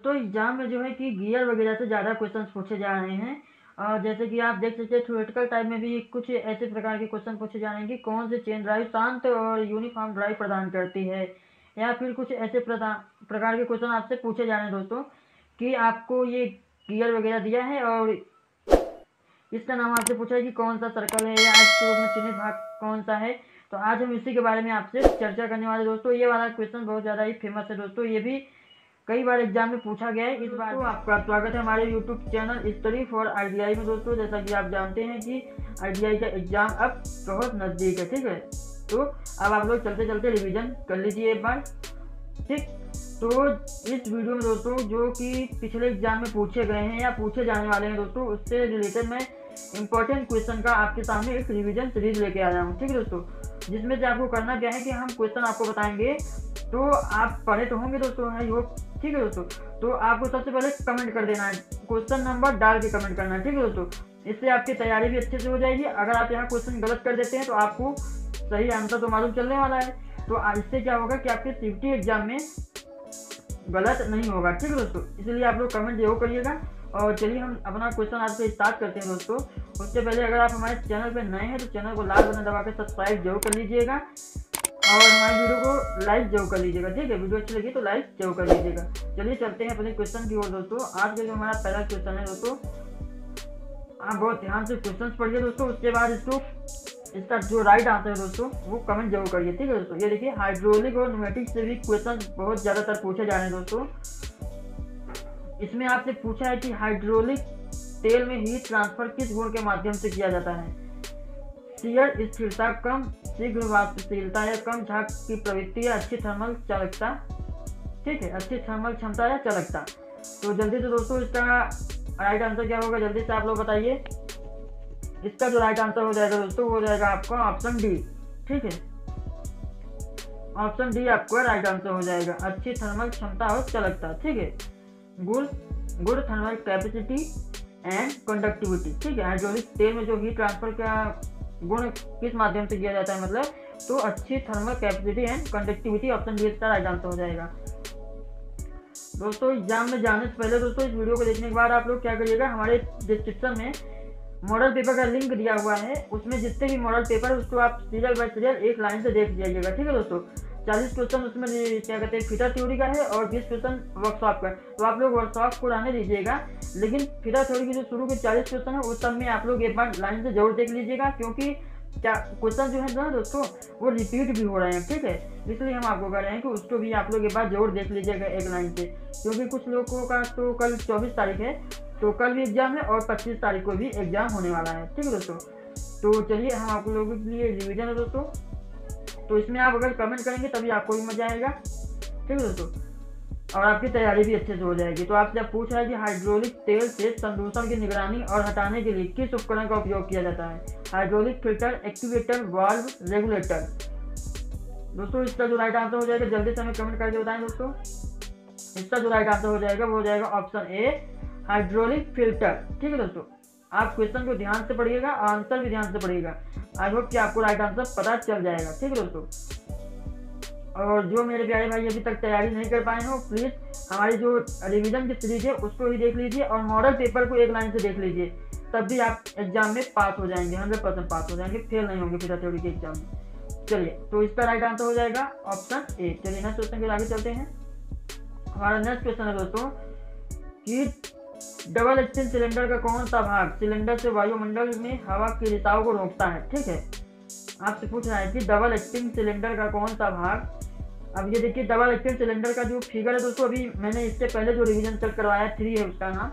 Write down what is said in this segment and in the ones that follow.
दोस्तों एग्जाम में जो है कि गियर वगैरह से ज़्यादा क्वेश्चंस पूछे जा रहे हैं। और जैसे कि आप देख सकते हैं थ्योरेटिकल टाइप में भी कुछ ऐसे प्रकार के क्वेश्चन पूछे जा रहे हैं कि कौन से चेन ड्राइव शांत और यूनिफॉर्म ड्राइव प्रदान करती है, या फिर कुछ ऐसे प्रकार के क्वेश्चन आपसे पूछे जा रहे हैं दोस्तों कि आपको ये गियर वगैरह दिया है और इसका नाम आपसे पूछा है कि कौन सा सर्कल है या इसके रूप में चिन्हित भाग कौन सा है। तो आज हम इसी के बारे में आपसे चर्चा करने वाले दोस्तों। ये वाला क्वेश्चन बहुत ज़्यादा ही फेमस है दोस्तों, ये भी कई बार एग्जाम में पूछा गया है। इस बार तो आपका स्वागत है हमारे YouTube channel study for ITI में दोस्तों। जैसा कि आप जानते हैं कि आईटीआई का एग्जाम अब बहुत नज़दीक है, ठीक है। तो अब आप लोग चलते चलते रिवीजन कर लीजिए एक बार, ठीक। तो इस वीडियो में दोस्तों जो कि पिछले एग्जाम में पूछे गए हैं या पूछे जाने वाले हैं दोस्तों, उससे रिलेटेड मैं इंपॉर्टेंट क्वेश्चन का आपके सामने एक रिवीजन सीरीज लेके आया हूँ, ठीक है दोस्तों। जिसमें से आपको करना क्या है कि हम क्वेश्चन आपको बताएंगे, तो आप पढ़े तो होंगे दोस्तों, आई होप, ठीक है दोस्तों। तो आपको सबसे पहले कमेंट कर देना है, क्वेश्चन नंबर डाल के कमेंट करना है, ठीक है दोस्तों। इससे आपकी तैयारी भी अच्छे से हो जाएगी। अगर आप यहाँ क्वेश्चन गलत कर देते हैं तो आपको सही आंसर तो मालूम चलने वाला है। तो इससे क्या होगा कि आपके सीयूटी एग्जाम में गलत नहीं होगा, ठीक है दोस्तों। इसलिए आप लोग कमेंट जरूर करिएगा। और चलिए हम अपना क्वेश्चन आज से स्टार्ट करते हैं दोस्तों। उससे पहले अगर आप हमारे चैनल पर नए हैं तो चैनल को लाल बटन दबा के सब्सक्राइब जरूर कर लीजिएगा और हमारे वीडियो को लाइक जरूर कर लीजिएगा, ठीक है। वीडियो अच्छी लगी तो लाइक जरूर कर लीजिएगा। चलिए चलते हैं अपने क्वेश्चन की ओर दोस्तों। आज का जो हमारा पहला क्वेश्चन है दोस्तों, आप बहुत ध्यान से क्वेश्चन पढ़िए दोस्तों। उसके बाद इसका जो राइट आंसर है दोस्तों वो कमेंट जरूर करिए, ठीक है दोस्तों। ये देखिए, हाइड्रोलिक और न्यूमेटिक से भी क्वेश्चन बहुत ज़्यादातर पूछे जा रहे हैं दोस्तों। इसमें आपसे पूछा है कि हाइड्रोलिक तेल में हीट ट्रांसफर किस गुण के माध्यम से किया जाता है। शियर स्थिरता, कम शीघ्र वाष्पशीलता या कम झाग की प्रवृत्ति या अच्छी थर्मल चालकता, ठीक है, अच्छी थर्मल क्षमता या चालकता। तो जल्दी से दोस्तों इसका राइट आंसर क्या होगा, जल्दी से आप लोग बताइए। इसका जो राइट आंसर हो जाएगा दोस्तों वो हो जाएगा आपका ऑप्शन डी, ठीक है। ऑप्शन डी आपका राइट आंसर हो जाएगा, अच्छी थर्मल क्षमता और चालकता, ठीक है। Good thermal capacity and conductivity, ठीक है। हाइड्रोलिक तेल में जो हीट ट्रांसफर का गुण किस माध्यम से किया जाता है, मतलब तो अच्छी thermal capacity and conductivity. Option D इसका राइट आंसर हो जाएगा दोस्तों। एग्जाम में जाने से पहले दोस्तों इस वीडियो को देखने के बाद आप लोग क्या करिएगा, हमारे डिस्क्रिप्शन में मॉडल पेपर का लिंक दिया हुआ है, उसमें जितने भी मॉडल पेपर है उसको आप सीरियल बाय सीरियल एक लाइन से देख जाइएगा, ठीक है दोस्तों। 40 क्वेश्चन उसमें क्या कहते हैं फिटर थ्योरी का है और 20 क्वेश्चन वर्कशॉप का। तो आप लोग वर्कशॉप को रहने दीजिएगा, लेकिन फिटर थ्योरी की जो शुरू के 40 क्वेश्चन है उस सब में आप लोग एक बार लाइन से जरूर देख लीजिएगा, क्योंकि क्या क्वेश्चन जो है ना दोस्तों वो रिपीट भी हो रहे हैं, ठीक है। इसलिए हम आपको कह रहे हैं कि उसको भी आप लोग एक बार जरूर देख लीजिएगा एक लाइन से, क्योंकि कुछ लोगों का तो कल 24 तारीख है, तो कल भी एग्जाम है और 25 तारीख को भी एग्जाम होने वाला है, ठीक है दोस्तों। तो चलिए हम आप लोगों के लिए रिवीजन है दोस्तों। तो इसमें आप अगर कमेंट करेंगे तभी आपको भी मजा आएगा, ठीक है दोस्तों, और आपकी तैयारी भी अच्छे से हो जाएगी। तो आपसे अब पूछा है कि हाइड्रोलिक तेल से संदूषण की निगरानी और हटाने के लिए किस उपकरण का उपयोग किया जाता है। Hydraulic filter, activator, valve, regulator. दोस्तों इसका जो राइट आंसर हो जाएगा जल्दी से हमें कमेंट करके बताएं दोस्तों। इसका जो राइट आंसर हो जाएगा वो हो जाएगा ऑप्शन ए, हाइड्रोलिक फिल्टर, ठीक है दोस्तों। आप क्वेश्चन को ध्यान से पढ़िएगा, आंसर भी ध्यान से पढ़िएगा। आई होप कि आपको राइट आंसर पता चल जाएगा, ठीक है दोस्तों। और जो मेरे प्यारे भाई अभी तक तैयारी नहीं कर पाए हो, प्लीज़ हमारी जो रिवीजन की सीरीज है उसको ही देख लीजिए और मॉडल पेपर को एक लाइन से देख लीजिए, तब भी आप एग्जाम में पास हो जाएंगे, 100% पास हो जाएंगे, फेल नहीं होंगे फिर थ्योरी के एग्जाम में। चलिए तो इसका राइट आंसर हो जाएगा ऑप्शन ए। चलिए नेक्स्ट क्वेश्चन के आगे चलते हैं। हमारा नेक्स्ट क्वेश्चन है दोस्तों कि डबल एक्टिंग सिलेंडर का कौन सा भाग सिलेंडर से वायुमंडल में हवा के रिसाव को रोकता है, ठीक है। आपसे पूछ रहा है कि डबल एक्टिंग सिलेंडर का कौन सा भाग। अब ये देखिए डबल एक्टिंग सिलेंडर का जो फिगर है दोस्तों, अभी मैंने इससे पहले जो रिवीजन सेट करवाया 3 है उसका नाम,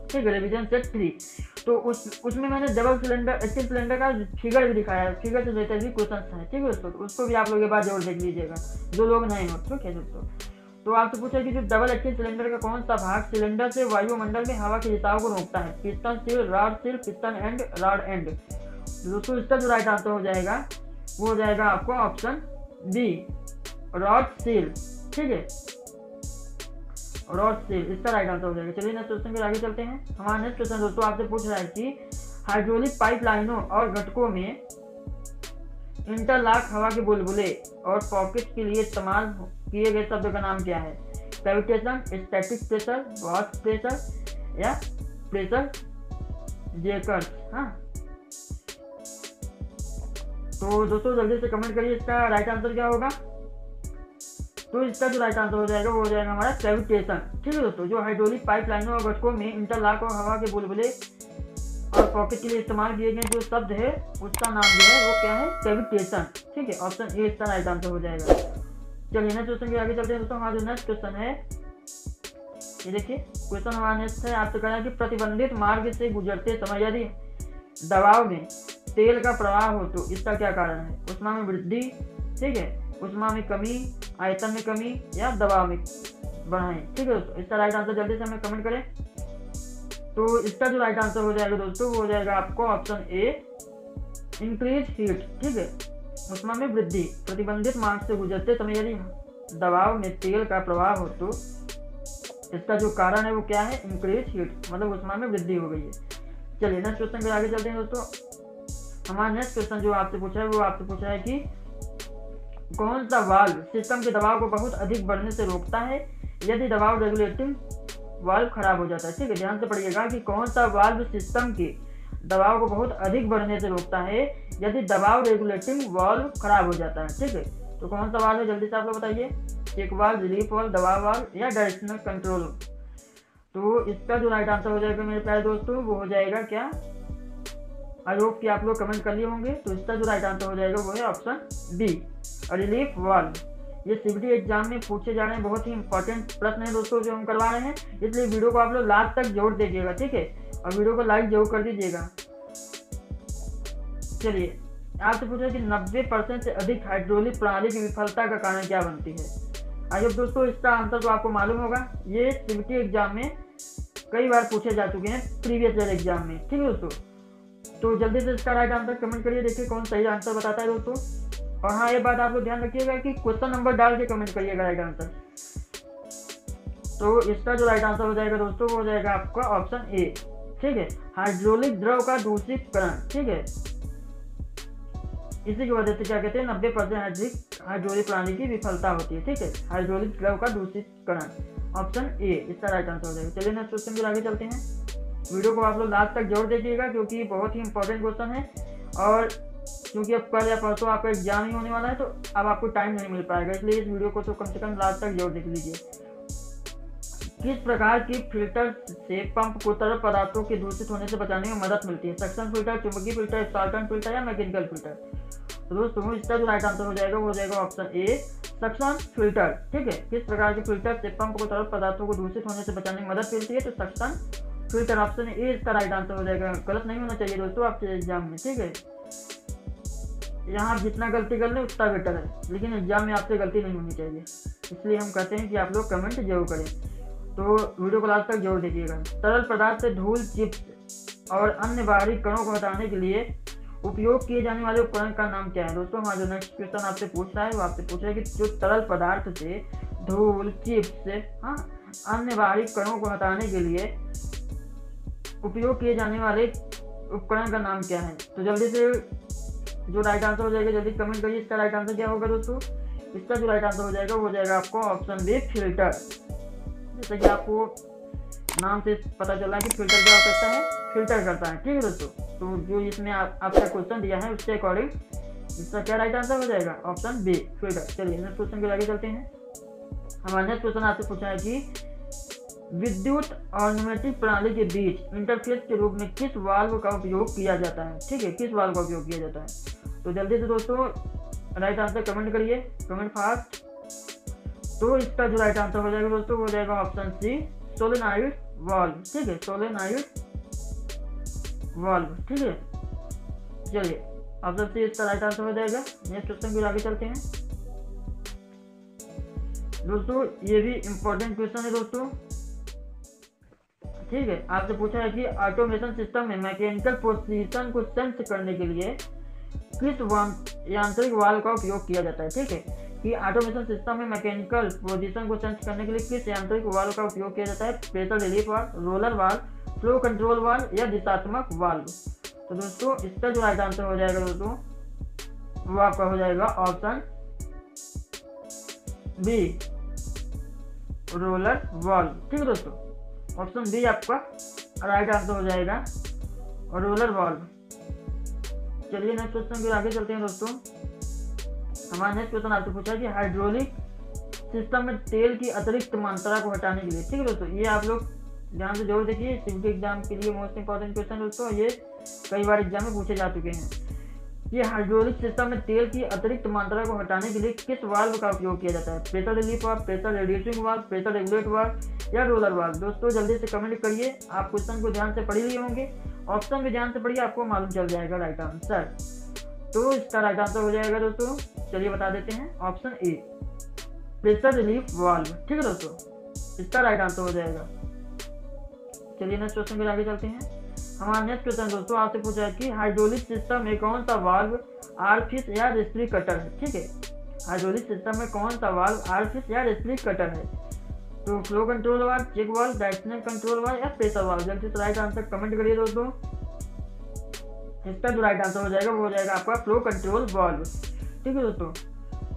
ठीक है, रिवीजन सेट 3। तो उसमें मैंने डबल एक्टिंग सिलेंडर का फिगर भी दिखाया है, फिगर से रिलेटेड भी क्वेश्चन है, ठीक है दोस्तों। उसको भी आप लोग एक बार जरूर देख लीजिएगा जो लोग नहीं हो, ठीक है दोस्तों। तो आपसे पूछा कि जो डबल एक्टिंग सिलेंडर का कौन सा भाग सिलेंडर से वायुमंडल में हवा के रिसाव को रोकता है। Piston seal, rod seal, piston and, rod and. दोस्तों इसका जो राइट आंसर हो जाएगा वो हो जाएगा आपको ऑप्शन बी, रॉड सील, ठीक है, रॉड सील इसका राइट आंसर हो जाएगा। चलिए नेक्स्ट क्वेश्चन के आगे चलते हैं। हमारा नेक्स्ट क्वेश्चन दोस्तों आपसे पूछ रहा है कि हाइड्रोलिक पाइपलाइनों और घटकों में इंटरलॉक हवा के बुलबुले और पॉकेट के लिए इस्तेमाल किए गए शब्द का नाम क्या है। Cavitation, static pressure, wasp pressure या प्रेशर जेकर्स। हाँ, तो दोस्तों जल्दी से कमेंट करिए इसका राइट आंसर क्या होगा। तो इसका जो राइट आंसर हो जाएगा वो हो जाएगा हमारा कैविटेशन। ठीक है दोस्तों, जो हाइड्रोलिक पाइपलाइनों और घटकों में इंटरलॉक और हवा के बुलबुले और पॉकेट के लिए इस्तेमाल किए गए जो शब्द है उसका नाम जो है वो क्या है, कैविटेशन। ठीक है, ऑप्शन ए इसका राइट आंसर हो जाएगा। चलिए नेक्स्ट क्वेश्चन के आगे चलते हैं दोस्तों। हमारा जो नेक्स्ट क्वेश्चन है, ये देखिए क्वेश्चन हमारा नेक्स्ट है, आपसे कहा है कि प्रतिबंधित मार्ग से गुजरते समय यदि दबाव में तेल का प्रवाह हो तो इसका क्या कारण है। ऊष्मा में वृद्धि, ठीक है, ऊष्मा में कमी, आयतन में कमी या दबाव में बढ़ाएं। ठीक है दोस्तों, इसका राइट आंसर जल्दी से हमें कमेंट करें। तो इसका जो राइट आंसर हो जाएगा दोस्तों वो हो जाएगा आपको ऑप्शन ए, इंक्रीज हीट। ठीक है, ऊष्मा में वृद्धि, प्रतिबंधित मार्ग से गुजरते समय यदि दबाव में तेल का प्रवाह हो तो इसका जो कारण है वो क्या है, इंक्रीज हीट, मतलब ऊष्मा में वृद्धि हो गई है। चलिए नेक्स्ट क्वेश्चन के आगे चलते हैं दोस्तों। हमारा नेक्स्ट क्वेश्चन जो आपसे पूछा है वो आपसे पूछा है कि कौन सा वाल्व सिस्टम के दबाव को बहुत अधिक बढ़ने से रोकता है यदि दबाव रेगुलेटिंग वाल्व खराब हो जाता है। ठीक है, ध्यान से पढ़िएगा कि कौन सा वाल्व सिस्टम के दबाव को बहुत अधिक बढ़ने से रोकता है यदि दबाव रेगुलेटिंग वाल्व खराब हो जाता है। ठीक है, तो कौन सा वाल्व है जल्दी से आप लोग बताइए, चेक वाल्व, रिलीफ वाल्व, दबाव वाल्व या डायरेक्शनल कंट्रोल। तो इसका जो राइट आंसर हो जाएगा मेरे प्यारे दोस्तों वो हो जाएगा क्या, आई होप कि आप लोग कमेंट कर लिए होंगे। तो इसका जो राइट आंसर हो जाएगा वो है ऑप्शन बी, रिलीफ वाल्व। ये सीबीटी एग्जाम में पूछे जा रहे हैं, बहुत ही इंपॉर्टेंट प्रश्न है दोस्तों जो हम करवा रहे हैं, इसलिए वीडियो को आप लोग लास्ट तक जरूर देखिएगा। ठीक है, और वीडियो को लाइक जरूर कर दीजिएगा। चलिए आपसे पूछा कि 90% से अधिक हाइड्रोलिक प्रणाली की विफलता का कारण क्या बनती है। आई होप दोस्तों इसका आंसर तो आपको मालूम होगा, ये सीबीटी एग्जाम में कई बार पूछे जा चुके हैं प्रीवियस ईयर एग्जाम में। ठीक है दोस्तों, तो जल्दी से इसका राइट आंसर कमेंट करिए, देखिए कौन सही आंसर बताता है दोस्तों। और हाँ, ये बात आप लोग ध्यान रखिएगा कि क्वेश्चन नंबर डाल के कमेंट करिएगा राइट आंसर। तो इसका जो राइट आंसर हो जाएगा दोस्तों वो हो जाएगा आपका ऑप्शन ए। ठीक है, हाइड्रोलिक द्रव का दूषितकरण। ठीक है, इसी की वजह से क्या कहते हैं 90% हाइड्रोलिक प्रणाली की विफलता होती है। ठीक है, हाइड्रोलिक द्रव का दूषितकरण, ऑप्शन ए इसका राइट आंसर हो जाएगा। चलिए नेक्स्ट क्वेश्चन के आगे चलते हैं। वीडियो को आप लोग लास्ट तक जरूर देखिएगा क्योंकि बहुत ही इंपॉर्टेंट क्वेश्चन है, और क्योंकि अब कल या परसों आपका एग्जाम ही होने वाला है तो अब आपको टाइम नहीं मिल पाएगा, इसलिए इस वीडियो को तो कम से कम लास्ट तक जरूर देख लीजिए। किस प्रकार की फिल्टर से पंप को तरल पदार्थों के दूषित होने से बचाने में मदद मिलती है। सक्शन फिल्टर, चुंबकीय फिल्टर, स्टार्टन फिल्टर या मैकेनिकल फिल्टर। तो दोस्तों इसका जो राइट आंसर हो जाएगा वो हो जाएगा ऑप्शन ए, सक्शन फिल्टर। ठीक है, किस प्रकार के फिल्टर से पंप को तरल पदार्थों को दूषित होने से बचाने में मदद मिलती है, तो सक्शन फिल्टर, ऑप्शन ए इसका राइट आंसर हो जाएगा। गलत नहीं होना चाहिए दोस्तों आपके एग्जाम में। ठीक है, यहाँ जितना गलती कर लें उतना बेटर है, लेकिन एग्जाम में आपसे गलती नहीं होनी चाहिए, इसलिए हम कहते हैं कि आप लोग कमेंट जरूर करें। तो वीडियो को लास्ट तक जरूर देखिएगा। तरल पदार्थ से धूल, चिप्स और अन्य बाहरी कणों को हटाने के लिए उपयोग किए जाने वाले उपकरण का नाम क्या है। दोस्तों हमारा जो नेक्स्ट क्वेश्चन आपसे पूछ रहा है वो आपसे पूछ रहा है कि जो तरल पदार्थ से धूल, चिप्स, हाँ, अन्य बाहरी कणों को हटाने के लिए उपयोग किए जाने वाले उपकरण का नाम क्या है। तो जल्दी से जो राइट आंसर हो जाएगा जल्दी कमेंट करिए, इसका राइट आंसर क्या होगा दोस्तों। इसका जो राइट आंसर हो जाएगा वो हो जाएगा आपको ऑप्शन बी, फिल्टर। जैसे कि आपको नाम से पता चल रहा है कि फिल्टर क्या करता है, फिल्टर करता है। ठीक है दोस्तों, तो जो इसमें आपका क्वेश्चन दिया है उसके अकॉर्डिंग इसका क्या राइट आंसर हो जाएगा, ऑप्शन बी, फिल्टर। चलिए नेक्स्ट क्वेश्चन के आगे चलते हैं। हमारा नेक्स्ट क्वेश्चन आपसे पूछा है कि विद्युत और न्यूमेटिक प्रणाली के बीच इंटरफेस के रूप में किस वाल्व का उपयोग किया जाता है। ठीक है, किस वाल्व का उपयोग किया जाता है। तो जल्दी से दोस्तों राइट आंसर कमेंट करिए, कमेंट फास्ट। तो इसका जो राइट आंसर हो जाएगा दोस्तों वो हो जाएगा ऑप्शन सी, सोलेनॉइड वाल्व। ठीक है, सोलेनॉइड वाल्व। ठीक है, चलिए ऑप्शन सी इसका राइट आंसर हो जाएगा। नेक्स्ट क्वेश्चन के आगे चलते हैं दोस्तों, ये भी इम्पोर्टेंट क्वेश्चन है दोस्तों। ठीक है, आपसे पूछा है कि ऑटोमेशन सिस्टम में मैकेनिकल पोजीशन को सेंस करने के लिए किस यांत्रिक वाल्व का उपयोग किया जाता है। ठीक है, कि ऑटोमेशन सिस्टम में मैकेनिकल पोजीशन को सेंस करने के लिए किस यांत्रिक वाल्व का उपयोग किया जाता है। Pressure relief valve, roller valve, flow control valve या दिशात्मक वाल्व। तो दोस्तों इसका जो राइट आंसर हो जाएगा दोस्तों वो आपका हो जाएगा ऑप्शन बी, रोलर वॉल्व। ठीक है दोस्तों, ऑप्शन बी आपका राइट आंसर हो जाएगा, रोलर वॉल्व। चलिए नेक्स्ट क्वेश्चन के आगे चलते हैं दोस्तों। हमारा नेक्स्ट क्वेश्चन आपसे पूछा कि हाइड्रोलिक सिस्टम में तेल की अतिरिक्त मात्रा को हटाने के लिए। ठीक है दोस्तों, ये आप लोग ध्यान से जरूर देखिए, सिविल एग्जाम के लिए मोस्ट इंपॉर्टेंट क्वेश्चन दोस्तों, ये कई बार एग्जाम में पूछे जा चुके हैं। ये हाइड्रोलिक सिस्टम में तेल की अतिरिक्त मात्रा को हटाने के लिए किस वाल्व का उपयोग किया जाता है? Pressure relief valve, pressure reducing valve, pressure regulate valve या रोलर वाल्व? दोस्तों जल्दी से कमेंट करिए, आप क्वेश्चन को ध्यान से पढ़ लिए होंगे, ऑप्शन भी ध्यान से पढ़िए, आपको मालूम चल जाएगा राइट आंसर। तो इसका राइट आंसर हो जाएगा दोस्तों, चलिए बता देते हैं, option A pressure relief valve. ठीक है दोस्तों, इसका राइट आंसर हो जाएगा। चलिए नेक्स्ट क्वेश्चन के आगे चलते हैं। हमारा नेक्स्ट क्वेश्चन दोस्तों आपसे पूछा है कि हाइड्रोलिक सिस्टम में कौन सा वाल्व आरफिश या रेस्ट्री कटर है? ठीक है, हाइड्रोलिक सिस्टम में कौन सा वाल्व आरफिश या रेस्ट्री कटर है? तो flow control valve, check valve, directional control valve या प्रेशर वाल्व? जल्दी से राइट आंसर कमेंट करिए दोस्तों। इसका जो राइट आंसर हो जाएगा वो हो जाएगा आपका फ्लो कंट्रोल वाल्व। ठीक है दोस्तों,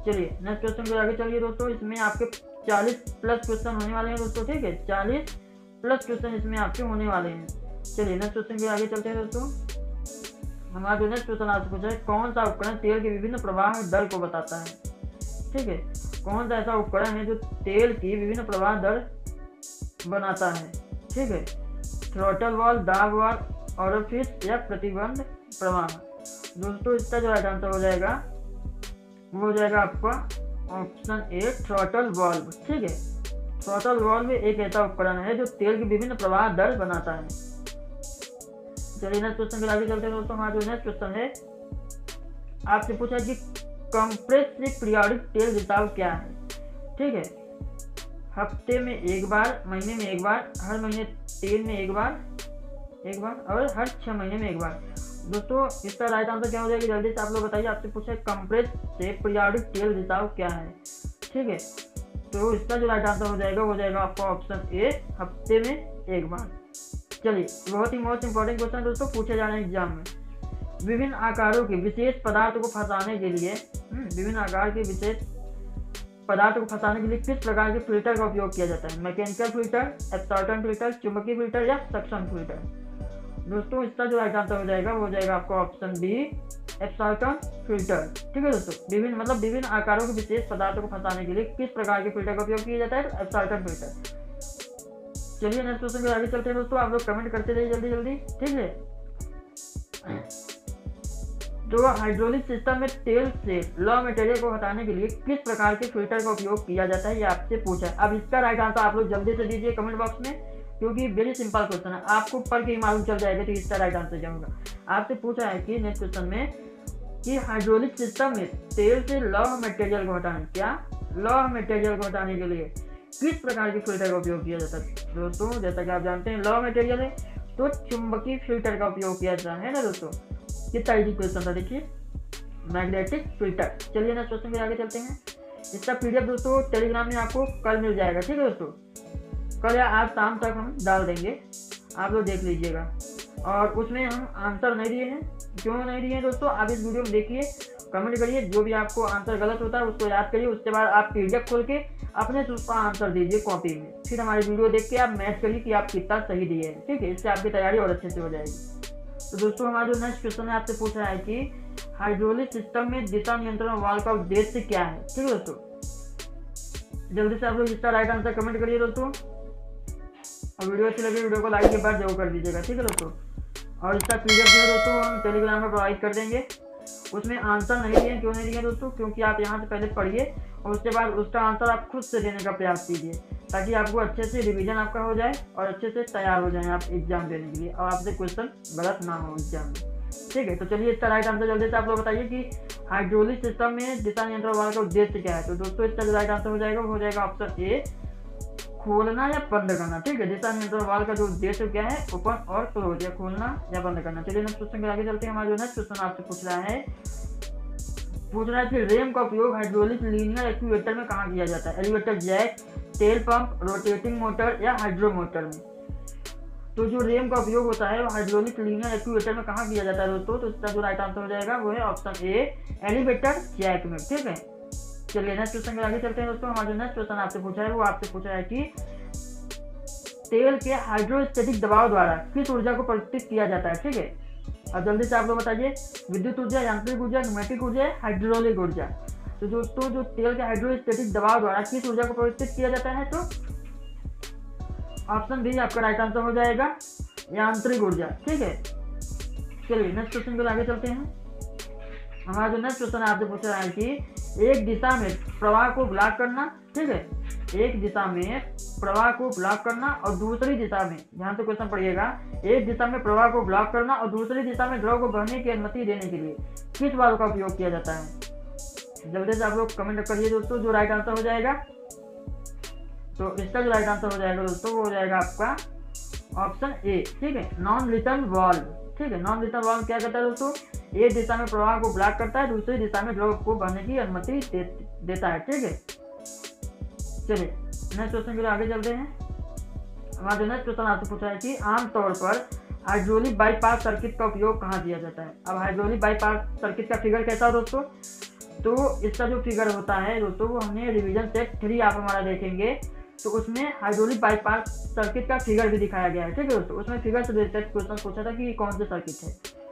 चलिए नेक्स्ट क्वेश्चन के आगे चलिए दोस्तों। इसमें आपके 40 प्लस क्वेश्चन होने वाले हैं दोस्तों। ठीक है, 40 प्लस क्वेश्चन इसमें आपके होने वाले हैं। चलिए नेक्स्ट क्वेश्चन के आगे चलते हैं दोस्तों। हमारा जो नेक्स्ट क्वेश्चन आपसे पूछा है, कौन सा उपकरण तेल के विभिन्न प्रवाह दर को बताता है? ठीक है, कौन सा ऐसा उपकरण है जो तेल की विभिन्न प्रवाह दर बनाता है? ठीक है, थ्रॉटल वाल्व, दाब वाल्व, ऑरिफिस या प्रतिबंध प्रवाह? दोस्तों इसका जो राइट आंसर हो जाएगा वो हो जाएगा आपका ऑप्शन ए थ्रॉटल वाल्व। ठीक है, थ्रॉटल वाल्व एक ऐसा उपकरण है जो तेल की विभिन्न प्रवाह दर बनाता है। चलिए नेक्स्ट क्वेश्चन के आगे चलते हैं दोस्तों। हमारा जो नेक्स्ट क्वेश्चन है आपसे पूछा कि कंप्रेसिव पीरियोडिक तेल रिसाव क्या है? ठीक है, हफ्ते में एक बार, महीने में एक बार, हर महीने 3 में एक बार और हर 6 महीने में एक बार? दोस्तों इसका राइट आंसर क्या हो जाएगा, जल्दी से आप लोग बताइए। आपसे पूछा है कंप्रेसिव पीरियोडिक तेल रिसाव क्या है? ठीक है, तो इसका जो राइट आंसर हो जाएगा आपका ऑप्शन ए हफ्ते में एक बार। चलिए बहुत ही मोस्ट इंपॉर्टेंट क्वेश्चन दोस्तों पूछे जा रहे हैं एग्जाम में। विभिन्न आकारों के विशेष पदार्थ को फंसाने के लिए विभिन्न आकार के विशेष पदार्थ को फंसाने के लिए किस प्रकार के फिल्टर का उपयोग किया जाता है? मैकेनिकल फिल्टर, एब्सॉर्बेंट फिल्टर, चुंबकीय फिल्टर या सक्शन फिल्टर? दोस्तों इसका जो राइट आंसर हो जाएगा वो हो जाएगा आपका ऑप्शन बी एब्सॉर्बेंट फिल्टर। ठीक है दोस्तों, विभिन्न आकारों के विशेष पदार्थों को फंसाने के लिए किस प्रकार के फिल्टर का उपयोग किया जाता है? Absorbent filter. चलिए नेक्स्ट क्वेश्चन के आगे चलते हैं दोस्तों, आप लोग कमेंट करते रहिए जल्दी जल्दी। ठीक है, तो हाइड्रोलिक सिस्टम में तेल से रॉ मटेरियल को हटाने के लिए किस प्रकार के फिल्टर का उपयोग किया जाता है, ये आपसे पूछा है। अब इसका राइट आंसर आप लोग जल्दी से दीजिए कमेंट बॉक्स में, क्योंकि वेरी सिंपल क्वेश्चन है, आपको पढ़ के ही मालूम चल जाएगा कि इसका राइट आंसर क्या होगा। आपसे पूछा है कि नेक्स्ट क्वेश्चन में कि हाइड्रोलिक सिस्टम में तेल से रॉ मटेरियल को हटाने के लिए किस प्रकार के फिल्टर का उपयोग किया जाता है? दोस्तों जैसा कि आप जानते हैं रॉ मटेरियल है तो चुंबकीय फिल्टर का उपयोग किया जाता है ना दोस्तों। कितना इजी क्वेश्चन था देखिए, मैग्नेटिक फिल्टर। चलिए नेक्स्ट क्वेश्चन के आगे चलते हैं। इसका पीडीएफ दोस्तों टेलीग्राम में आपको कल मिल जाएगा। ठीक है दोस्तों, कल या आज शाम तक हम डाल देंगे, आप लोग देख लीजिएगा। और उसमें हम आंसर नहीं दिए हैं, क्यों नहीं दिए हैं दोस्तों आप इस वीडियो में देखिए, कमेंट करिए, जो भी आपको आंसर गलत होता है उसको याद करिए, उसके बाद आप पीडीएफ खोल के अपने से उसका आंसर दीजिए कॉपी में, फिर हमारी वीडियो देख के आप मैच करिए कि आप कितना सही दिए हैं। ठीक है, इससे आपकी तैयारी और अच्छे से हो जाएगी। तो दोस्तों हमारा जो नेक्स्ट क्वेश्चन है आपसे पूछ रहा है कि हाइड्रोलिक सिस्टम में दिशा नियंत्रण वाल्व का उद्देश्य क्या है? ठीक है दोस्तों, जल्दी से आप लोग इसका राइट आंसर कमेंट करिए दोस्तों, और वीडियो अच्छी लगे वीडियो को लाइक के बाद जरूर कर दीजिएगा। ठीक है दोस्तों, और इसका पीडीएफ जो है दोस्तों हम टेलीग्राम में प्रोवाइड कर देंगे। उसमें आंसर नहीं दिए, क्यों नहीं दिए दोस्तों, क्योंकि आप यहाँ से पहले पढ़िए और उसके बाद उसका आंसर आप खुद से देने का प्रयास कीजिए, ताकि आपको अच्छे से रिवीजन आपका हो जाए और अच्छे से तैयार हो जाए आप एग्जाम देने के लिए, और आपसे क्वेश्चन गलत ना हो एग्जाम में। ठीक है, तो चलिए इसका राइट आंसर जल्दी से आप लोग बताइए कि हाइड्रोलिक सिस्टम में दिशा नियंत्रण वाल्व का उद्देश्य क्या है? तो दोस्तों इसका जो राइट आंसर हो जाएगा वो हो जाएगा ऑप्शन ए खोलना या बंद करना। ठीक है, दिशा नियंत्रण वाल्व का जो उद्देश्य क्या है? ओपन और क्लोज, या खोलना या बंद करना। चलिए नेक्स्ट क्वेश्चन के आगे चलते हैं। हमारा जो नेक्स्ट क्वेश्चन आपसे पूछ रहा है कि रेम का उपयोग हाइड्रोलिक लीनियर एक्चुएटर में कहाँ किया जाता है? एलिवेटर जैक, तेल पंप, रोटेटिंग मोटर या हाइड्रो मोटर में? तो जो रेम का उपयोग होता है वो हाइड्रोलिक लीनियर एक्चुएटर में कहाँ किया जाता है दोस्तों? तो इसका जो राइट आंसर हो जाएगा वो है ऑप्शन ए एलिवेटर जैक में। ठीक है, चलिए नेक्स्ट क्वेश्चन के आगे चलते हैं दोस्तों। हमारा जो नेक्स्ट क्वेश्चन आपसे पूछा है वो आपसे पूछा है कि तेल के हाइड्रोस्टैटिक दबाव द्वारा किस ऊर्जा को परिवर्तित किया जाता है। ठीक है, अब जल्दी से आप लोग बताइए, विद्युत ऊर्जा, यांत्रिक ऊर्जा, न्यूमेटिक ऊर्जा, हाइड्रोलिक ऊर्जा। तो दोस्तों जो तेल के हाइड्रोस्टैटिक दबाव द्वारा किस ऊर्जा को परिवर्तित किया जाता है, तो ऑप्शन बी आपका राइट आंसर हो जाएगा, यांत्रिक ऊर्जा। ठीक है, चलिए नेक्स्ट क्वेश्चन को आगे चलते हैं। हमारा जो नेक्स्ट क्वेश्चन आपसे पूछ रहा है कि एक दिशा में प्रवाह को ब्लॉक करना। ठीक है, एक दिशा में प्रवाह को ब्लॉक करना और दूसरी दिशा में, ध्यान से क्वेश्चन पढ़िएगा, एक दिशा में प्रवाह को ब्लॉक करना और दूसरी दिशा में द्रव को बहने की अनुमति देने के लिए किस वाल्व का उपयोग किया जाता है। जल्दी से आप लोग कमेंट करिए दोस्तों जो राइट आंसर हो जाएगा। तो इसका जो राइट आंसर हो जाएगा दोस्तों वो हो जाएगा आपका ऑप्शन ए। ठीक है, नॉन रिटर्न वाल्व। ठीक है, नॉन रिटर्न वाल्व क्या करता है दोस्तों, एक दिशा में प्रवाह को ब्लॉक करता है, दूसरी दिशा में द्रव को बहने की अनुमति देता है। ठीक है, चलिए नेक्स्ट क्वेश्चन के लिए आगे चलते हैं। हमारा जो नेक्स्ट क्वेश्चन आपसे पूछा है कि आमतौर पर हाइड्रोलिक बाईपास सर्किट का उपयोग कहाँ किया जाता है। अब हाइड्रोलिक बाईपास सर्किट का फिगर कैसा है दोस्तों, तो इसका जो फिगर होता है दोस्तों वो हमने रिवीजन सेट 3 आप हमारा देखेंगे तो उसमें हाइड्रोलिक बाईपास सर्किट का फिगर भी दिखाया गया है। ठीक है दोस्तों, उसमें फिगर से रिलेटेड क्वेश्चन पूछा था कि कौन से सर्किट है,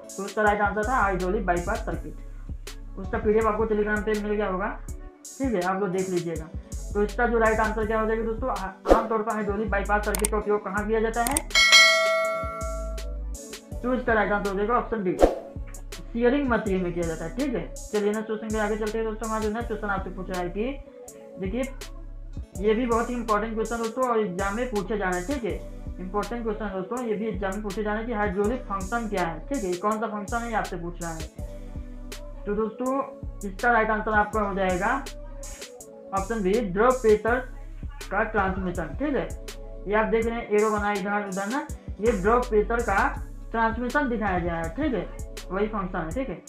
तो उसका राइट आंसर था हाइड्रोलिक बाईपास सर्किट। उसका पीडीएफ आपको टेलीग्राम पे मिल गया होगा। ठीक है, आप लोग देख लीजिएगा। तो इसका जो राइट आंसर क्या हो जाएगा दोस्तों, आमतौर पर हाइड्रोलिक बाईपास सर्किट का उपयोग कहाँ किया जाता है, तो इसका राइट आंसर हो जाएगा ऑप्शन डी, सीयरिंग मशीन में किया जाता है। ठीक है, चलिए नेक्स्ट क्वेश्चन के आगे चलते हैं दोस्तों। हमारा जो नेक्स्ट क्वेश्चन आपसे पूछा है कि देखिए ये भी बहुत ही इंपॉर्टेंट क्वेश्चन दोस्तों और एग्जाम में पूछे जाना है। ठीक है, इंपॉर्टेंट क्वेश्चन दोस्तों, ये भी एग्जाम में पूछे जाना है कि हाइड्रोलिक फंक्शन क्या है। ठीक है, कौन सा फंक्शन है आपसे पूछ रहा है। तो दोस्तों इसका राइट आंसर आपका हो जाएगा ऑप्शन बी, द्रव प्रेशर का ट्रांसमिशन। ठीक है, ये आप देख रहे हैं एरो बना इधर उधर ना, ये द्रव प्रेशर का ट्रांसमिशन दिखाया गया है। ठीक है, वही फंक्शन है। ठीक है,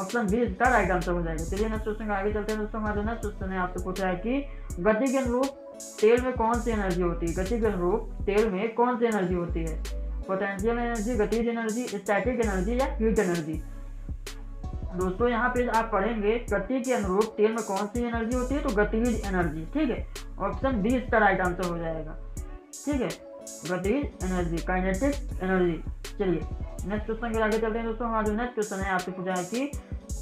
ऑप्शन बी इसका राइट आंसर हो जाएगा। चलिए नेक्स्ट क्वेश्चन आगे चलते हैं दोस्तों। हमारा नेक्स्ट क्वेश्चन है आपसे पूछा है कि गति के अनुरूप तेल में कौन सी एनर्जी होती है। गति के अनुरूप तेल में कौन सी एनर्जी होती है, पोटेंशियल एनर्जी, गतिज एनर्जी, स्टैटिक एनर्जी या हीट एनर्जी। दोस्तों यहाँ पे आप पढ़ेंगे गति के अनुरूप तेल में कौन सी एनर्जी होती है, तो गतिज एनर्जी। ठीक है, ऑप्शन बी इसका राइट आंसर हो जाएगा। ठीक है, गतिज एनर्जी, काइनेटिक एनर्जी। चलिए नेक्स्ट क्वेश्चन के आगे चलते हैं दोस्तों। हमारा जो नेक्स्ट क्वेश्चन है आपसे पूछा है कि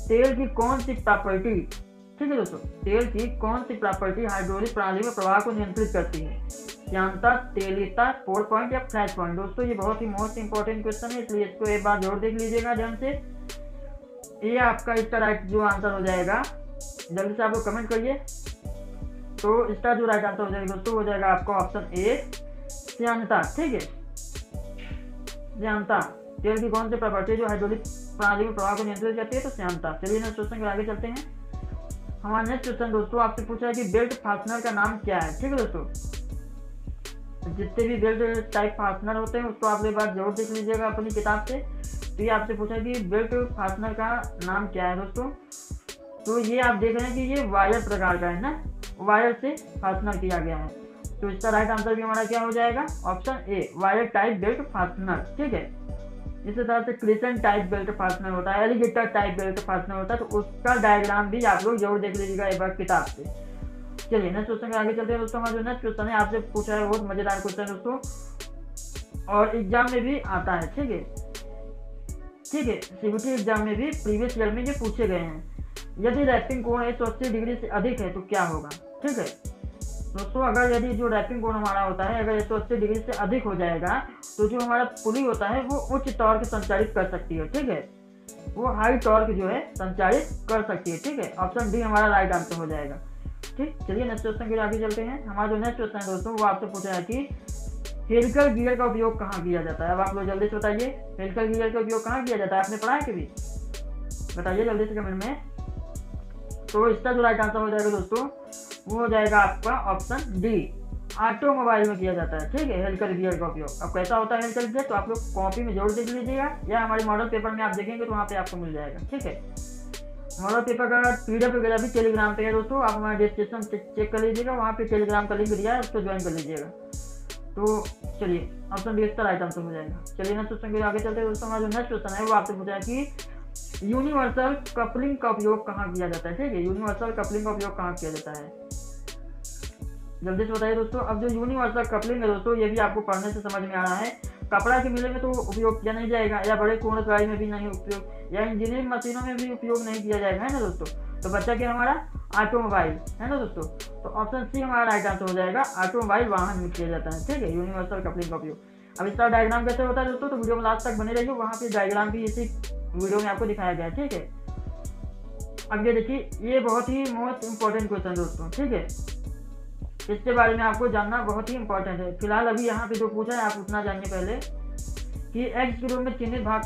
तेल की कौन सी प्रॉपर्टी, ठीक है दोस्तों, तेल की कौन सी प्रॉपर्टी हाइड्रोलिक प्रणाली में प्रवाह को नियंत्रित करती है, श्यानता, तेलियता, पोर पॉइंट या फ्लैश पॉइंट। दोस्तों ये बहुत ही मोस्ट इंपॉर्टेंट क्वेश्चन है, इसलिए इसको एक बार जरूर देख लीजिएगा ध्यान से। ये आपका इसका राइट जो आंसर हो जाएगा, जल्दी से आप लोग कमेंट करिए। तो इसका जो राइट आंसर हो जाएगा दोस्तों हो जाएगा आपका ऑप्शन ए, श्यानता। ठीक है, श्यानता, तेल की कौन सी प्रॉपर्टी जो हाइड्रोलिक प्रणाली में प्रवाह को नियंत्रित करती है, तो श्यानता। चलिए नेक्स्ट क्वेश्चन के आगे चलते हैं। हमारा नेक्स्ट क्वेश्चन दोस्तों आपसे पूछा है कि बेल्ट फास्टनर का नाम क्या है। ठीक है दोस्तों, जितने भी बेल्ट टाइप फास्टनर होते हैं उसको आप एक बार जरूर देख लीजिएगा अपनी किताब से। तो ये आपसे पूछा है कि बेल्ट फास्टनर का नाम क्या है दोस्तों। तो ये आप देख रहे हैं कि ये वायर प्रकार का है ना, वायर से फास्टनर किया गया है। तो इसका राइट आंसर भी हमारा क्या हो जाएगा, option A, wire type belt fastener. ठीक है, इस तरह से क्रिसेंट टाइप बेल्ट फास्टनर होता है, एलिगेटर टाइप बेल्ट फास्टनर होता है, तो उसका डायग्राम भी आप लोग जरूर देख लीजिएगा एक बार किताब से। चलिए नेक्स्ट क्वेश्चन आगे चलते हैं दोस्तों। हमारा जो नेक्स्ट क्वेश्चन है आपसे पूछा है बहुत मजेदार क्वेश्चन है दोस्तों और एग्जाम में भी आता है। ठीक है, ठीक है, सीबीटी एग्जाम में भी प्रीवियस ईयर में ये पूछे गए हैं। यदि रैपिंग कोण 180 डिग्री से अधिक है तो क्या होगा। ठीक है दोस्तों, अगर यदि जो रैपिंग कोण हमारा होता है अगर 180 डिग्री से अधिक हो जाएगा तो जो हमारा पुली होता है वो उच्च टॉर्क संचारित कर सकती है। ठीक है, वो हाई टॉर्क जो है संचारित कर सकती है। ठीक है, ऑप्शन डी हमारा राइट आंसर हो जाएगा। ठीक, चलिए नेक्स्ट क्वेश्चन के आगे चलते हैं। हमारा जो नेक्स्ट क्वेश्चन है दोस्तों वो आपसे पूछा है कि हेलिकल गियर का उपयोग कहाँ किया जाता है। अब आप लोग जल्दी से बताइए हेलिकल गियर का उपयोग कहाँ किया जाता है, आपने पढ़ा है कभी, बताइए जल्दी से कमेंट में। तो इसका जो राइट आंसर हो जाएगा दोस्तों वो हो जाएगा आपका ऑप्शन डी, ऑटोमोबाइल में किया जाता है। ठीक है, हेलिकल गियर का उपयोग। अब कैसा होता है हेलिकल गियर तो आप लोग कॉपी में जरूर देख लीजिएगा या हमारे मॉडल पेपर में आप देखेंगे तो वहाँ पे आपको मिल जाएगा। ठीक है, मॉडल पेपर का पीडीएफ वगैरह भी टेलीग्राम पे है दोस्तों, आप हमारे डिस्क्रिप्शन चेक कर लीजिएगा, वहाँ पे टेलीग्राम का लिंक दिया है, उसको ज्वाइन कर लीजिएगा। तो चलिए ऑप्शन डी इसका राइट आंसर हो जाएगा। चलिए नेक्स्ट क्वेश्चन के आगे चलते हैं दोस्तों। हमारा जो नेक्स्ट क्वेश्चन है वो आपसे पूछा है कि यूनिवर्सल कपलिंग का उपयोग कहाँ किया जाता है, ठीक है, यूनिवर्सल कपलिंग का उपयोग कहाँ किया जाता है, जल्दी से बताइए दोस्तों। अब जो यूनिवर्सल कपलिंग है दोस्तों, ये भी आपको पढ़ने से समझ में आ रहा है, कपड़ा के मिले में तो उपयोग किया नहीं जाएगा, या बड़े कोण गाड़ी में भी नहीं उपयोग, या इंजीनियरिंग मशीनों में भी उपयोग नहीं किया जाएगा, है ना दोस्तों। तो बच्चा क्या हमारा ऑटोमोबाइल, है ना दोस्तों। तो ऑप्शन सी हमारा राइट आंसर हो जाएगा, ऑटोमोबाइल वाहन में किया जाता है, ठीक है, यूनिवर्सल कपलिंग का उपयोग। अब इसका डायग्राम कैसे होता है दोस्तों, तो वीडियो में लास्ट तक बने रहिए, वहाँ पे डायग्राम भी इसी वीडियो में आपको दिखाया गया है, ठीक है। अब ये देखिए, ये बहुत ही मोस्ट इंपॉर्टेंट क्वेश्चन दोस्तों, ठीक है, इसके बारे में आपको जानना बहुत ही इंपॉर्टेंट है। फिलहाल अभी यहाँ पे जो पूछा है आप उतना जानिए पहले कि एक्स ग्रुप में चिन्हित भाग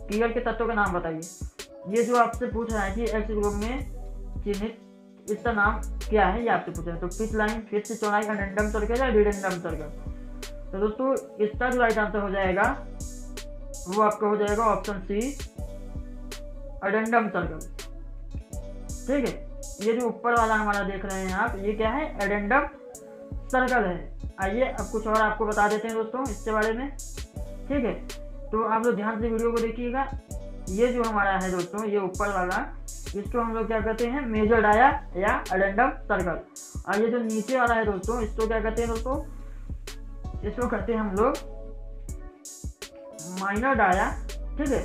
क्लियर के तत्वों का नाम बताइए। ये जो आपसे पूछ रहा है कि एक्स ग्रुप में चिन्हित, इसका नाम क्या है, ये आपसे पूछा है। तो पिच लाइन, फिर से चौड़ाई, अडेंडम सर्कल या डिडेंडम सर्कल। तो दोस्तों इसका जो राइट आंसर हो जाएगा वो आपका हो जाएगा ऑप्शन सी, अडेंडम सर्कल, ठीक है। ये जो ऊपर वाला हमारा देख रहे हैं आप, ये क्या है, एडेंडम सर्कल है। आइए अब कुछ और आपको बता देते हैं दोस्तों इसके बारे में, ठीक है। तो आप लोग ध्यान से वीडियो को देखिएगा। ये जो हमारा है दोस्तों, ये ऊपर वाला, इसको हम लोग क्या कहते हैं, मेजर डाया या एडेंडम सर्कल। और ये जो नीचे वाला है दोस्तों, इसको क्या कहते हैं दोस्तों, इसको कहते हैं हम लोग माइनर डाया, ठीक है,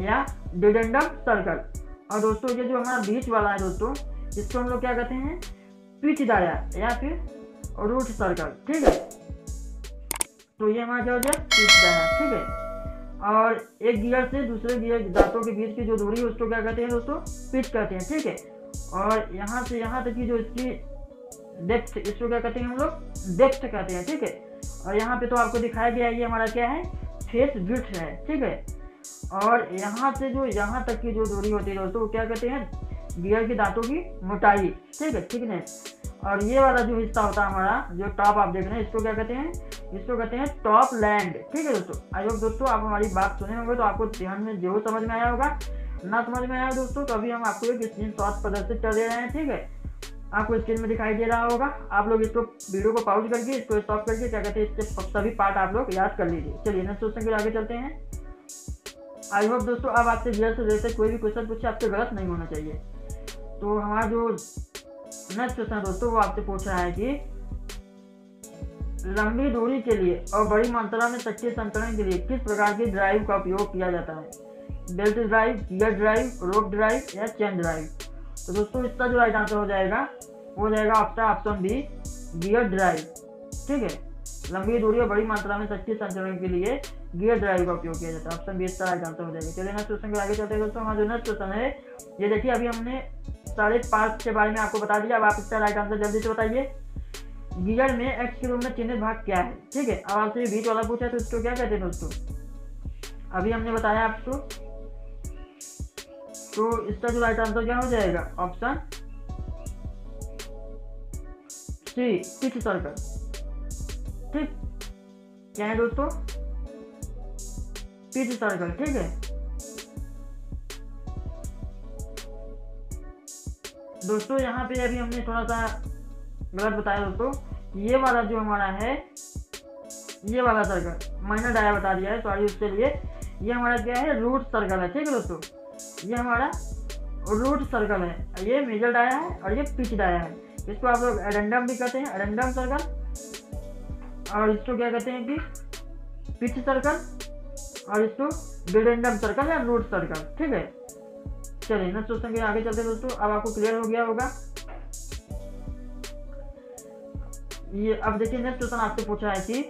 या डिडेंडम सर्कल। और दोस्तों ये जो हमारा बीच वाला है दोस्तों, इसको हम लोग क्या कहते हैं, पिच डाया या फिर रूट सर्कल, ठीक है। तो ये हमारा क्या हो गया, पिच डाया, ठीक है। और एक गियर से दूसरे गियर दांतों के बीच की जो दूरी है उसको क्या कहते हैं दोस्तों, पिच कहते हैं, ठीक है। और यहाँ से यहाँ तक की जो इसकी डेप्थ, इसको क्या कहते हैं हम लोग, डेप्थ कहते हैं, ठीक है। और यहाँ पे तो आपको दिखाया गया है, ये हमारा क्या है, फेस विड्थ है, ठीक है। और यहाँ से जो यहाँ तक की जो दूरी होती है दोस्तों, वो क्या कहते हैं, गियर की दांतों की मोटाई, ठीक है, थिकनेस। और ये वाला जो हिस्सा होता है हमारा, जो टॉप आप देख रहे हैं, इसको क्या कहते हैं, इसको कहते हैं टॉप लैंड, ठीक है दोस्तों। आई होप दोस्तों आप हमारी बात सुने होंगे तो आपको ध्यान में जरूर समझ में आया होगा। ना समझ में आया दोस्तों तो अभी हम आपको एक स्क्रीनशॉट प्रदर्शित कर दे रहे हैं, ठीक है, आपको स्क्रीन में दिखाई दे रहा होगा। आप लोग इसको वीडियो को पॉज करके इसको स्टॉप करके क्या कहते हैं, इसके सभी पार्ट आप लोग याद कर लीजिए। चलिए नेक्स्ट क्वेश्चन के आगे चलते हैं। आई होप दोस्तों अब आपसे गियर से रिलेटेड कोई भी क्वेश्चन पूछे आपसे गलत नहीं होना चाहिए। तो हमारा जो नेक्स्ट क्वेश्चन दोस्तों वो आपसे पूछ रहा है कि लंबी दूरी के लिए और बड़ी मात्रा में शक्ति संचरण के लिए किस प्रकार की ड्राइव का उपयोग किया जाता है, बेल्ट ड्राइव, गियर ड्राइव, रोप ड्राइव या चेन ड्राइव। तो दोस्तों इसका जो राइट आंसर हो जाएगा वो हो जाएगा ऑप्शन बी, गियर ड्राइव, ठीक है। लंबी दूरी और बड़ी मात्रा में शक्ति संचरण के लिए गियर ड्राइव का उपयोग किया जाता है, ऑप्शन बी इसका राइट आंसर हो जाएगा। चलिए नेक्स्ट क्वेश्चन के आगे चलते हैं दोस्तों। हमारा जो नेक्स्ट क्वेश्चन है ये देखिए, अभी हमने सारे पार्ट्स के बारे में आपको बता दिया। अब आप इसका राइट आंसर जल्दी से बताइए। गियर में एक्स के रूप में चिन्हित भाग क्या है, ठीक है। अब आपसे बीच वाला पूछा तो इसको क्या कहते हैं दोस्तों, अभी हमने बताया आपको। तो इसका जो राइट आंसर क्या हो जाएगा, ऑप्शन सी, पिच सर्कल, ठीक, क्या है दोस्तों, पिच सर्कल, ठीक है। दोस्तों यहाँ पे अभी हमने थोड़ा सा गलत बताया दोस्तों, ये वाला जो हमारा है, ये वाला सर्कल माइनर डाया बता दिया है, सॉरी उसके लिए। ये हमारा क्या है, रूट सर्कल है, ठीक है दोस्तों, ये हमारा रूट सर्कल है, ये मेजर डाया है और ये पिच डाया है। इसको आप लोग एडेंडम भी कहते हैं, एडेंडम सर्कल, और इसको क्या कहते हैं कि पिच सर्कल, और इसको डिडेंडम सर्कल या रूट सर्कल, ठीक है। चलिए नेक्स्ट क्वेश्चन के आगे चलते हैं दोस्तों। अब आपको क्लियर हो गया होगा ये। अब देखिए नेक्स्ट क्वेश्चन आपसे पूछा है कि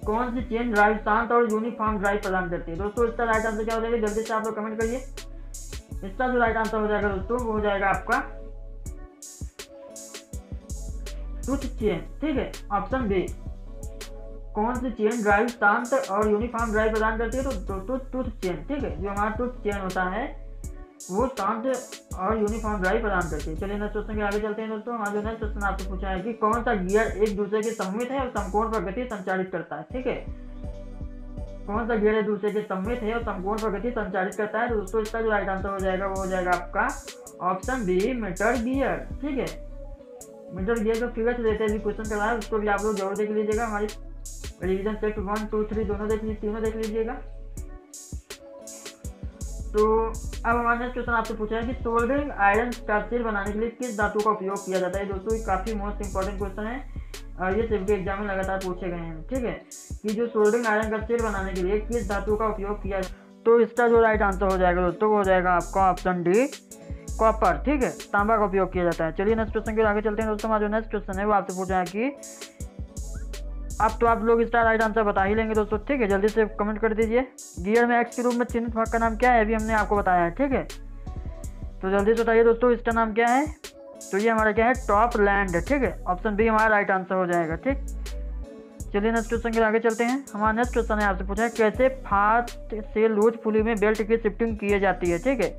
कौन सी चेन ड्राइव शांत और यूनिफॉर्म ड्राइव प्रदान करती है। दोस्तों इसका राइट आंसर क्या हो जाएगा, जल्दी से आप लोग कमेंट करिए। इसका जो राइट आंसर हो जाएगा दोस्तों वो हो जाएगा आपका टूथ चेन, ठीक है, ऑप्शन बी। कौन सी चेन ड्राइव शांत और यूनिफॉर्म ड्राइव प्रदान करती है, तो दोस्तों टूथ चेन, ठीक है, जो हमारा टूथ चेन होता है वो शांत और यूनिफॉर्म ड्राइव प्रदान करती है। चलिए नेक्स्ट क्वेश्चन के आगे चलते हैं दोस्तों। हमारा जो नेक्स्ट क्वेश्चन आपसे पूछा है कि कौन सा गियर एक दूसरे के सममित है और समकोण पर गति संचालित करता है, ठीक है। कौन सा गियर एक दूसरे के सममित है और समकोण पर गति संचालित करता है, तो दोस्तों इसका जो राइट आंसर हो जाएगा वो हो जाएगा आपका ऑप्शन बी, मीटर गियर, ठीक है। मीटर गियर का फिगर से रिलेटेड भी क्वेश्चन कर रहा है, उसको भी आप लोग जरूर देख लीजिएगा। हमारी रिवीजन सेट 1, 2, 3 दोनों देख लीजिए, तीनों देख लीजिएगा। तो अब हमारे नेक्स्ट क्वेश्चन आपसे पूछा है कि सोल्डरिंग आयरन कैप्सूल बनाने के लिए किस धातु का उपयोग किया जाता है। दोस्तों ये काफ़ी मोस्ट इंपॉर्टेंट क्वेश्चन है और ये सभी एग्जाम में लगातार पूछे गए हैं। ठीक है, कि जो सोल्डरिंग आयरन कैप्सूल बनाने के लिए किस धातु का उपयोग किया, तो इसका जो राइट आंसर हो जाएगा दोस्तों वो हो जाएगा आपका ऑप्शन डी, कॉपर। ठीक है, तांबा का उपयोग किया जाता है। चलिए नेक्स्ट क्वेश्चन के आगे चलते हैं दोस्तों। हमारा जो नेक्स्ट क्वेश्चन है वो आपसे पूछा है कि अब तो आप लोग इसका राइट आंसर बता ही लेंगे दोस्तों। ठीक है, जल्दी से कमेंट कर दीजिए। गियर में एक्स के रूप में चिन्हित भाग का नाम क्या है, अभी हमने आपको बताया है। ठीक है, तो जल्दी से बताइए दोस्तों इसका नाम क्या है। तो ये हमारा क्या है, टॉप लैंड। ठीक है, ऑप्शन बी हमारा राइट आंसर हो जाएगा। ठीक, चलिए नेक्स्ट क्वेश्चन के आगे चलते हैं। हमारा नेक्स्ट क्वेश्चन है आपसे पूछा है कैसे फास्ट से लूज पुली में बेल्ट की शिफ्टिंग की जाती है। ठीक है,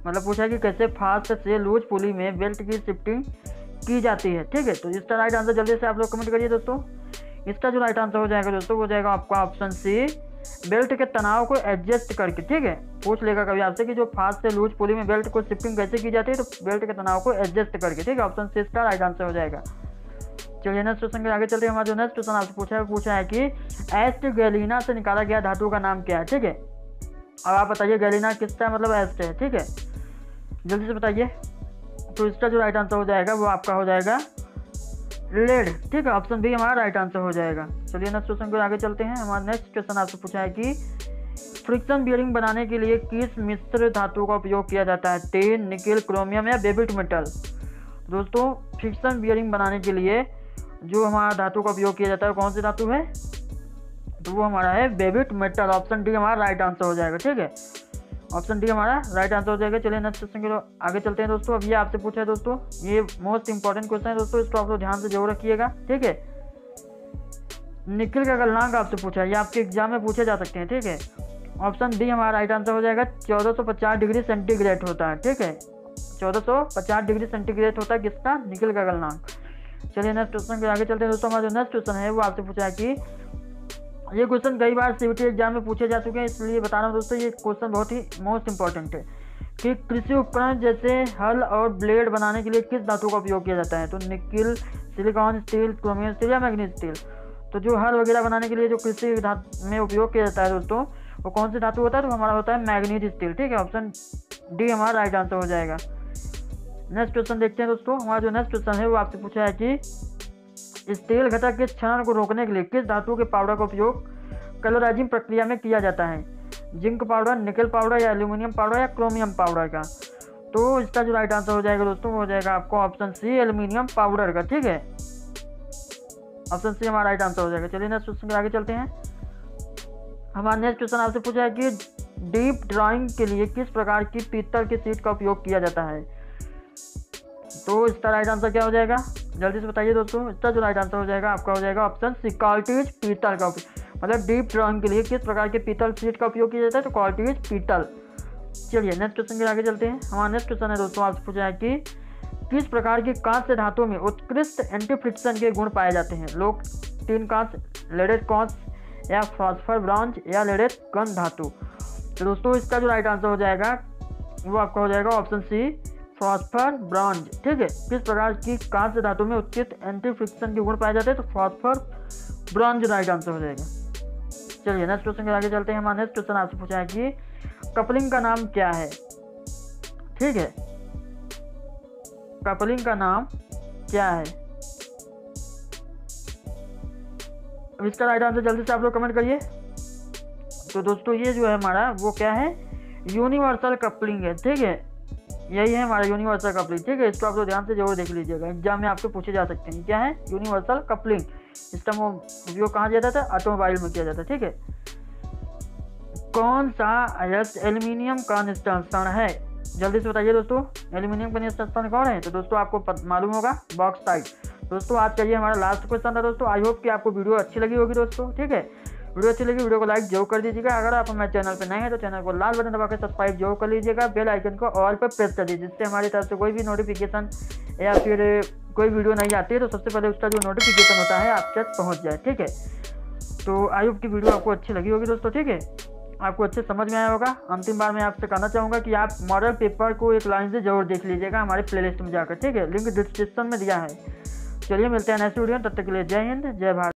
मतलब पूछा है कि कैसे फास्ट से लूज पुली में बेल्ट की शिफ्टिंग की जाती है। ठीक है, तो इसका राइट आंसर जल्दी से आप लोग कमेंट करिए दोस्तों। इसका जो राइट आंसर हो जाएगा दोस्तों वो हो जाएगा आपका ऑप्शन सी, बेल्ट के तनाव को एडजस्ट करके। ठीक है, पूछ लेगा कभी आपसे कि जो फास्ट से लूज पुली में बेल्ट को शिफ्टिंग कैसे की जाती है, तो बेल्ट के तनाव को एडजस्ट करके। ठीक है, ऑप्शन सी इसका राइट आंसर हो जाएगा। चलिए नेक्स्ट क्वेश्चन के आगे चलते हैं। हमारा जो नेक्स्ट क्वेश्चन आपसे पूछा है कि एस्ट गैलिना से निकाला गया धातु का नाम क्या है। ठीक है, अब आप बताइए गैलिना किसका मतलब एस्ट है। ठीक है, जल्दी से बताइए। तो इसका जो राइट आंसर हो जाएगा वो आपका हो जाएगा लेड। ठीक है, ऑप्शन बी हमारा राइट आंसर हो जाएगा। चलिए नेक्स्ट क्वेश्चन को आगे चलते हैं। हमारा नेक्स्ट क्वेश्चन आपसे पूछा है कि फ्रिक्शन बियरिंग बनाने के लिए किस मिश्र धातु का उपयोग किया जाता है, टिन, निकेल, क्रोमियम या बेबिट मेटल। दोस्तों फ्रिक्शन बियरिंग बनाने के लिए जो हमारा धातु का उपयोग किया जाता है कौन सी धातु है, तो वो हमारा है बेबिट मेटल। ऑप्शन डी हमारा राइट आंसर हो जाएगा। ठीक है, ऑप्शन डी हमारा राइट आंसर हो जाएगा। चलिए नेक्स्ट क्वेश्चन के आगे चलते हैं दोस्तों। अब ये आपसे पूछा है दोस्तों, ये मोस्ट इंपॉर्टेंट क्वेश्चन है दोस्तों, इसको आप लोग ध्यान से जरूर रखिएगा। ठीक है, निकेल का गलनांक आपसे पूछा है, ये आपके एग्जाम में पूछे जा सकते हैं। ठीक है, ऑप्शन डी हमारा राइट आंसर हो जाएगा। 1450 डिग्री सेंटीग्रेड होता है। ठीक है, 1450 डिग्री सेंटीग्रेड होता है किसका, निकेल का गलनांक। चलिए नेक्स्ट क्वेश्चन के आगे चलते हैं दोस्तों। हमारा जो नेक्स्ट क्वेश्चन है वो आपसे पूछा है कि ये क्वेश्चन कई बार सीबीटी एग्जाम में पूछे जा चुके हैं, इसलिए बता रहा हूँ दोस्तों, ये क्वेश्चन बहुत ही मोस्ट इंपॉर्टेंट है कि कृषि उपकरण जैसे हल और ब्लेड बनाने के लिए किस धातु का उपयोग किया जाता है, तो nickel, silicon steel, chromium steel या मैग्नीज स्टील। तो जो हल वगैरह बनाने के लिए जो कृषि में उपयोग किया जाता है दोस्तों, वो कौन सी धातु होता है, तो हमारा होता है मैग्नीज स्टील। ठीक है, ऑप्शन डी हमारा राइट आंसर हो जाएगा। नेक्स्ट क्वेश्चन देखते हैं दोस्तों। हमारा जो नेक्स्ट क्वेश्चन है वो आपसे पूछा है कि स्टील घटक के क्षरण को रोकने के लिए किस धातु के पाउडर का उपयोग कलराइजिंग प्रक्रिया में किया जाता है, जिंक पाउडर, निकेल पाउडर या एल्यूमिनियम पाउडर या क्रोमियम पाउडर का। तो इसका जो राइट आंसर हो जाएगा दोस्तों वो हो जाएगा आपको ऑप्शन सी, एल्यूमिनियम पाउडर का। ठीक है, ऑप्शन सी हमारा राइट आंसर हो जाएगा। चलिए नेक्स्ट क्वेश्चन के आगे चलते हैं। हमारा नेक्स्ट क्वेश्चन आपसे पूछा है कि डीप ड्राइंग के लिए किस प्रकार की पीतल की शीट का उपयोग किया जाता है, तो इसका राइट आंसर क्या हो जाएगा, जल्दी से बताइए दोस्तों। इसका जो राइट आंसर हो जाएगा आपका हो जाएगा ऑप्शन सी, क्वार्टिज पीतल का उपयोग। मतलब डीप ड्राइंग के लिए किस प्रकार के पीतल शीट का उपयोग किया जाता है, तो क्वार्टिज पीतल। चलिए नेक्स्ट क्वेश्चन के आगे चलते हैं। हमारा नेक्स्ट क्वेश्चन है दोस्तों आपसे पूछा है कि किस प्रकार की कांस्य धातु में उत्कृष्ट एंटी फ्रिक्शन के गुण पाए जाते हैं, लोग टिन कांस्य, लेडेड कांस्य या फास्फर ब्रॉन्ज या लेडेड गन धातु। तो दोस्तों इसका जो राइट आंसर हो जाएगा वो आपका हो जाएगा ऑप्शन सी, फास्फर ब्रॉन्ज। ठीक है, किस प्रकार की कांस्य धातु में उत्कृष्ट एंटी फ्रिक्शन के गुण पाए जाते हैं, तो फास्फर ब्रॉन्ज राइट आंसर हो जाएगा। चलिए नेक्स्ट क्वेश्चन के आगे चलते हैं। हमारा नेक्स्ट क्वेश्चन आपसे पूछा है कि कपलिंग का नाम क्या है। ठीक है, कपलिंग का नाम क्या है, अब इसका राइट आंसर जल्दी से आप लोग कमेंट करिए। तो दोस्तों ये जो है हमारा वो क्या है, यूनिवर्सल कपलिंग है। ठीक है, यही है हमारा यूनिवर्सल कपलिंग। ठीक है, इसको आप लोग ध्यान से जरूर देख लीजिएगा, एग्जाम में आपको पूछे जा सकते हैं क्या है यूनिवर्सल कपलिंग। इसका उपयोग कहाँ किया जाता है, ऑटोमोबाइल में किया जाता है। ठीक है, कौन सा अयस्क एल्यूमिनियम का निष्कर्षण है, जल्दी से बताइए दोस्तों। एल्यूमिनियम का निष्कर्षण कौन है, तो दोस्तों आपको मालूम होगा बॉक्साइट। दोस्तों आज का ये हमारा लास्ट क्वेश्चन था दोस्तों। आई होप कि आपको वीडियो अच्छी लगी होगी दोस्तों। ठीक है, वीडियो अच्छी लगी वीडियो को लाइक जरूर कर दीजिएगा। अगर आप हमारे चैनल पर नए हैं तो चैनल को लाल बटन दबाकर सब्सक्राइब जरूर कर लीजिएगा। बेल आइकन को ऑल पर प्रेस कर दीजिए, जिससे हमारी तरफ से कोई भी नोटिफिकेशन या फिर कोई वीडियो नहीं आती है तो सबसे पहले उसका जो नोटिफिकेशन होता है आप तक पहुँच जाए। ठीक है, तो आई होप की वीडियो आपको अच्छी लगी होगी दोस्तों। ठीक है, आपको अच्छे समझ में आया होगा। अंतिम बार मैं आपसे कहना चाहूँगा कि आप मॉडल पेपर को एक लाइन से जरूर देख लीजिएगा हमारे प्लेलिस्ट में जाकर। ठीक है, लिंक डिस्क्रिप्शन में दिया है। चलिए मिलते हैं नेक्स्ट वीडियो, तब तक के लिए जय हिंद, जय भारत।